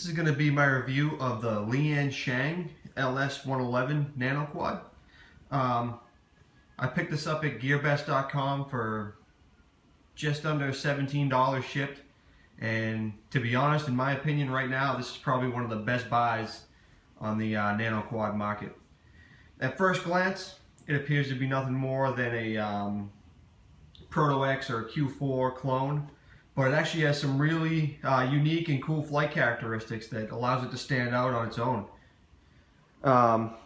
This is going to be my review of the Lian Sheng LS-111 Nano Quad. I picked this up at gearbest.com for just under $17 shipped, and to be honest, in my opinion right now, this is probably one of the best buys on the Nano Quad market. At first glance, it appears to be nothing more than a Proto X or a Q4 clone, but it actually has some really unique and cool flight characteristics that allows it to stand out on its own.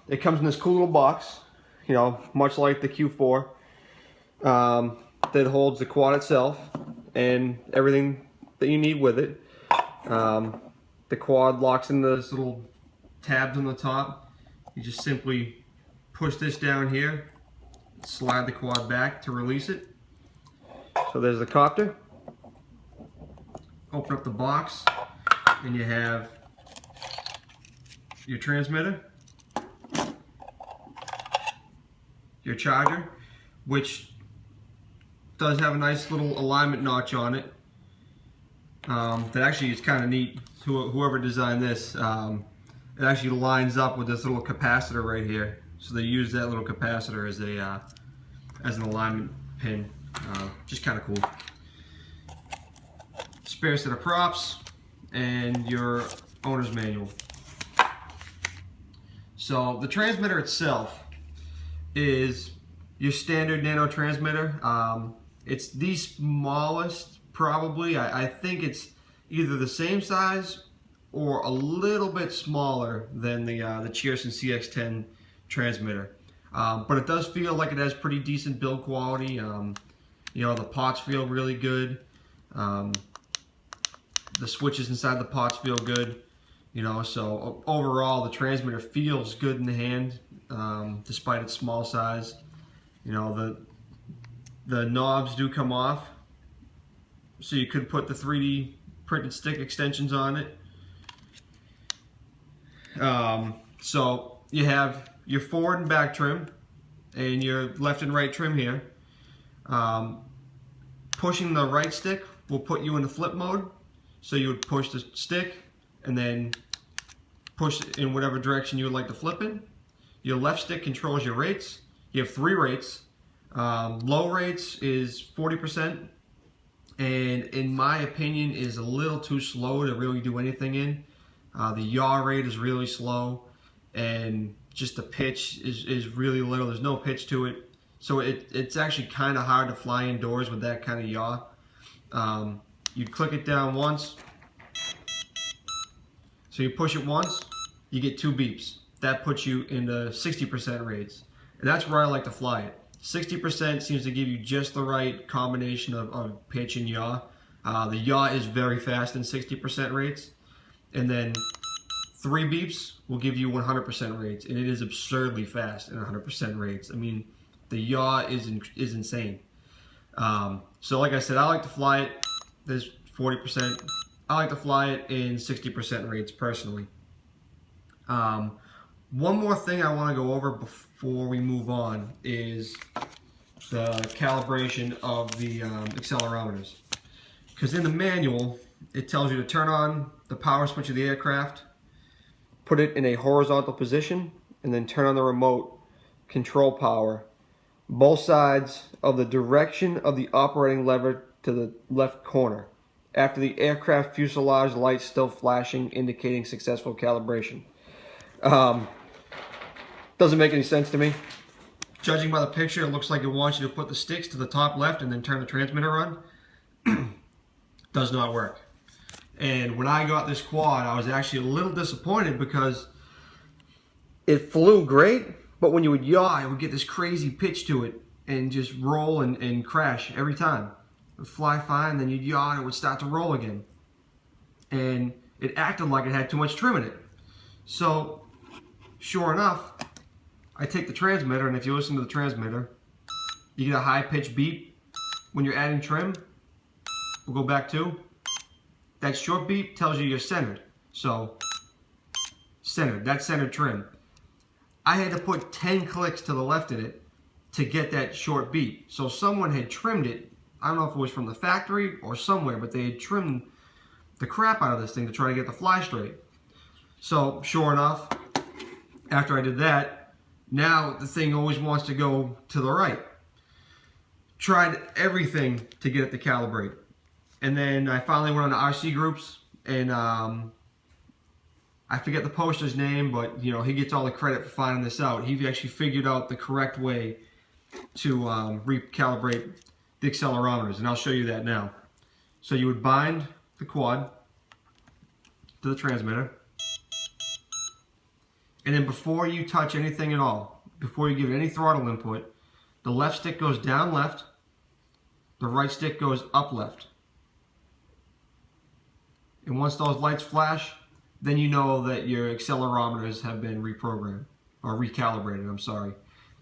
It comes in this cool little box, you know, much like the Q4, that holds the quad itself and everything that you need with it. The quad locks into this little tabs on the top. You just simply push this down here, slide the quad back to release it. So there's the copter. Open up the box and you have your transmitter, your charger, which does have a nice little alignment notch on it. That actually is kind of neat. Whoever designed this, it actually lines up with this little capacitor right here. So they use that little capacitor as a as an alignment pin. Just kind of cool. Spare set of props and your owner's manual. So the transmitter itself is your standard Nano transmitter. It's the smallest probably. I think it's either the same size or a little bit smaller than the Cheerson CX10 transmitter. But it does feel like it has pretty decent build quality. You know, the pots feel really good. The switches inside the pots feel good. You know, so overall the transmitter feels good in the hand, despite its small size. You know, the knobs do come off, so you could put the 3D printed stick extensions on it. So you have your forward and back trim and your left and right trim here. Pushing the right stick will put you into flip mode, so you would push the stick and then push it in whatever direction you would like to flip in. Your left stick controls your rates. You have 3 rates. Low rates is 40%, and in my opinion is a little too slow to really do anything in. The yaw rate is really slow, and just the pitch is really little. There's no pitch to it, so it's actually kind of hard to fly indoors with that kind of yaw. You click it down once, so you push it once, you get 2 beeps. That puts you into 60% rates, and that's where I like to fly it. 60% seems to give you just the right combination of pitch and yaw. The yaw is very fast in 60% rates, and then 3 beeps will give you 100% rates, and it is absurdly fast in 100% rates. I mean, the yaw is insane. So like I said, I like to fly it. There's 40%. I like to fly it in 60% rates personally. One more thing I want to go over before we move on is the calibration of the accelerometers. Because in the manual, it tells you to turn on the power switch of the aircraft, put it in a horizontal position, and then turn on the remote control power, both sides of the direction of the operating lever to the left corner, after the aircraft fuselage lights still flashing, indicating successful calibration. Doesn't make any sense to me. Judging by the picture, it looks like it wants you to put the sticks to the top left and then turn the transmitter on. Does not work. And when I got this quad, I was actually a little disappointed because it flew great, but when you would yaw, it would get this crazy pitch to it and just roll and crash every time. It would fly fine, then you'd yaw and it would start to roll again. And it acted like it had too much trim in it. So, sure enough, I take the transmitter, and if you listen to the transmitter, you get a high-pitched beep. When you're adding trim, we'll go back to, that short beep tells you you're centered. So, centered, that's centered trim. I had to put 10 clicks to the left of it to get that short beep. So someone had trimmed it. I don't know if it was from the factory or somewhere, but they had trimmed the crap out of this thing to try to get the fly straight. So sure enough, after I did that, now the thing always wants to go to the right. Tried everything to get it to calibrate. And then I finally went on the RC groups, and I forget the poster's name, but you know, he gets all the credit for finding this out. He actually figured out the correct way to recalibrate the accelerometers, and I'll show you that now. So you would bind the quad to the transmitter, and then before you touch anything at all, before you give it any throttle input, the left stick goes down left, the right stick goes up left. And once those lights flash, then you know that your accelerometers have been reprogrammed, or recalibrated, I'm sorry.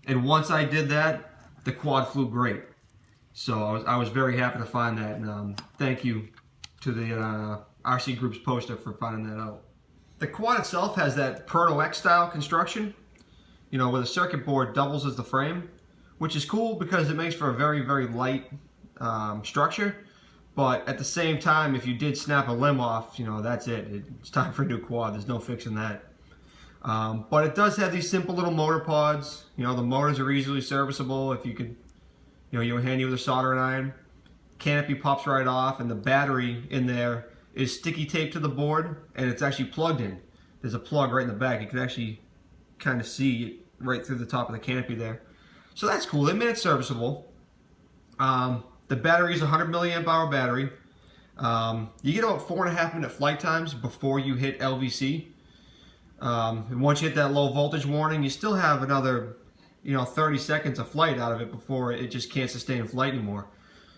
And once I did that, the quad flew great. So I was very happy to find that, and thank you to the RC Group's poster for finding that out. The quad itself has that Proto X style construction, you know, where the circuit board doubles as the frame, which is cool because it makes for a very, very light structure. But at the same time, if you did snap a limb off, you know, that's it. It's time for a new quad. There's no fixing that. But it does have these simple little motor pods. You know, the motors are easily serviceable if you could, you know, you're handy with a soldering iron. Canopy pops right off, and the battery in there is sticky taped to the board, and it's actually plugged in. There's a plug right in the back. You can actually kind of see it right through the top of the canopy there. So that's cool. They made it serviceable. The battery is a 100 milliamp hour battery. You get about 4.5 minute flight times before you hit LVC. And once you hit that low voltage warning, you still have another, you know, 30 seconds of flight out of it before it just can't sustain flight anymore.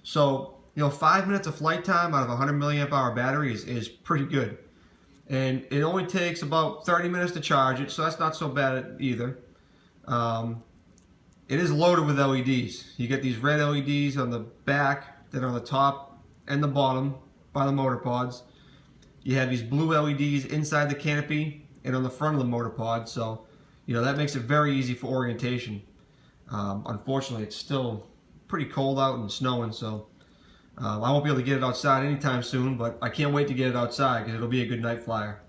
So, you know, 5 minutes of flight time out of a 100 milliamp hour battery is pretty good. And it only takes about 30 minutes to charge it, so that's not so bad either. It is loaded with LEDs. You get these red LEDs on the back that are on the top and the bottom by the motor pods. You have these blue LEDs inside the canopy and on the front of the motor pod, so you know that makes it very easy for orientation. Unfortunately, it's still pretty cold out and snowing, so I won't be able to get it outside anytime soon, but I can't wait to get it outside because it'll be a good night flyer.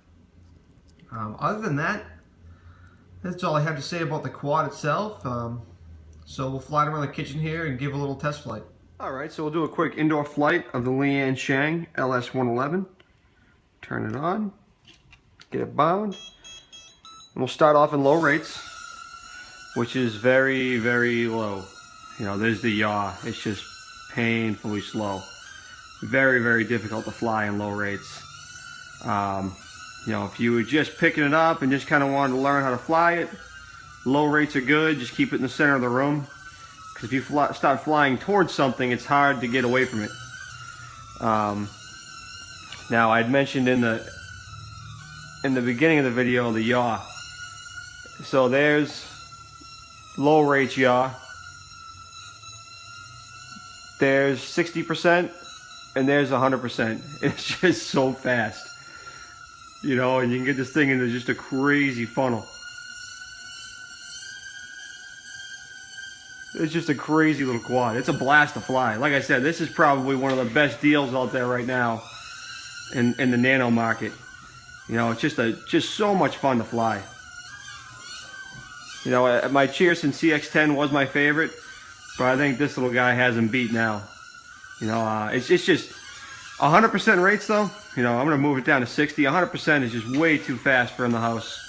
Other than that, that's all I have to say about the quad itself. So we'll fly it around the kitchen here and give a little test flight. Alright, so we'll do a quick indoor flight of the Lian Sheng LS-111. Turn it on, get it bound, and we'll start off in low rates, which is very, very low. You know, there's the yaw. It's just painfully slow. Very, very difficult to fly in low rates. You know, if you were just picking it up and just kind of wanted to learn how to fly it, low rates are good. Just keep it in the center of the room, because if you start flying towards something, it's hard to get away from it. Now, I'd mentioned in the beginning of the video the yaw. So there's low rates yaw. There's 60%, and there's 100%. It's just so fast, you know, and you can get this thing into just a crazy funnel. It's just a crazy little quad. It's a blast to fly. Like I said, this is probably one of the best deals out there right now in the Nano market. You know, it's just so much fun to fly. You know, my Cheerson CX-10 was my favorite, but I think this little guy has him beat now. You know, it's just 100% rates though. You know, I'm gonna move it down to 60. 100% is just way too fast for in the house.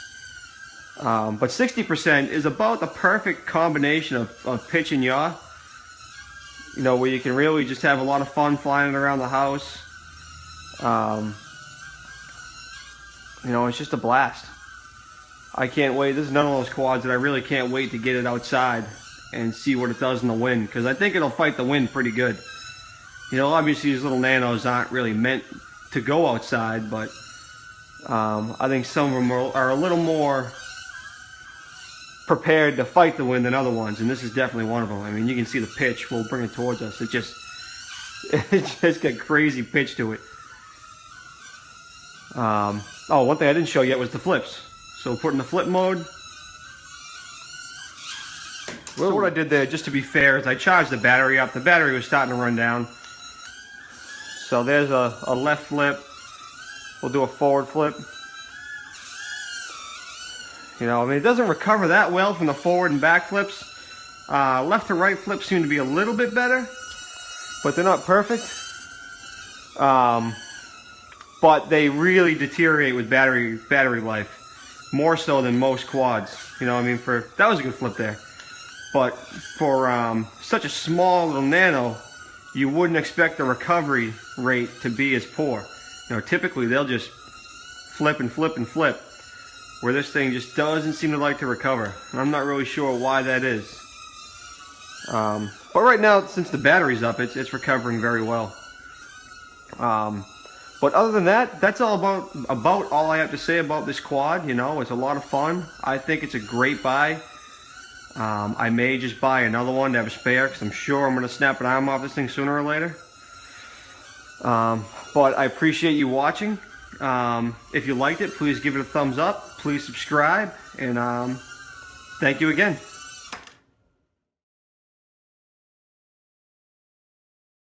But 60% is about the perfect combination of pitch and yaw. You know, where you can really just have a lot of fun flying around the house. You know, it's just a blast. I can't wait. This is none of those quads that I really can't wait to get it outside and see what it does in the wind, because I think it'll fight the wind pretty good. You know, obviously these little Nanos aren't really meant to go outside, but I think some of them are a little more prepared to fight the wind than other ones, and this is definitely one of them. I mean, you can see the pitch. We'll bring it towards us. It just got crazy pitch to it. Oh, one thing I didn't show yet was the flips. So put in the flip mode. So what I did there, just to be fair, is I charged the battery up. The battery was starting to run down. So there's a left flip. We'll do a forward flip. You know, I mean, it doesn't recover that well from the forward and back flips. Left to right flips seem to be a little bit better, but they're not perfect. But they really deteriorate with battery life, more so than most quads. You know, I mean, that was a good flip there. But for such a small little Nano, you wouldn't expect the recovery rate to be as poor. You know, typically they'll just flip and flip and flip, where this thing just doesn't seem to like to recover. And I'm not really sure why that is. But right now, since the battery's up, it's recovering very well. But other than that, that's all about all I have to say about this quad. You know, it's a lot of fun. I think it's a great buy. I may just buy another one to have a spare, because I'm sure I'm going to snap an arm off this thing sooner or later. But I appreciate you watching. If you liked it, please give it a thumbs up. Please subscribe. And thank you again.